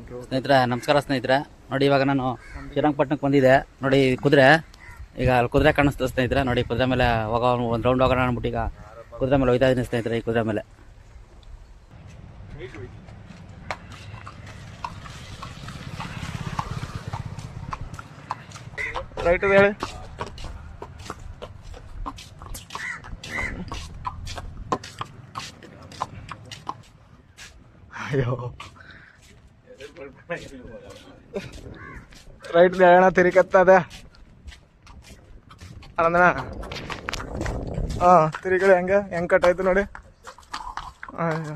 ಸ್ನೇಹಿತರೆ ನಮಸ್ಕಾರ ಸ್ನೇಹಿತರೆ. ನೋಡಿ ಇವಾಗ ನಾನು ಶ್ರೀರಂಗಪಟ್ಟಣಕ್ಕೆ ಬಂದಿದ್ದೆ. ನೋಡಿ ಕುದುರೆ, ಈಗ ಅಲ್ಲಿ ಕುದುರೆ ಕಾಣಿಸ್ತದೆ ಸ್ನೇಹಿತರೆ. ನೋಡಿ ಕುದುರೆ ಮೇಲೆ ಹೋಗೋ ಒಂದು ರೌಂಡ್ ಹೋಗೋಣ ಅಂದ್ಬಿಟ್ಟು ಈಗ ಕುದುರೆ ಮೇಲೆ ಹೋಗ್ತಾ ಇದ್ದೀನಿ ಸ್ನೇಹಿತರೆ. ಈ ಕುದುರೆ ಮೇಲೆ ರೈಟ್ ಹೇಳಿ. ಅಯ್ಯೋ ರೈಟ್ ಹೇಳೋಣ ತಿರುಗತ್ತದ ಆನಂದಣ. ತಿರುಗಳಿ ಹೆಂಗ್ ಕಟ್ಟಾಯ್ತು ನೋಡಿ. ಅಯ್ಯೋ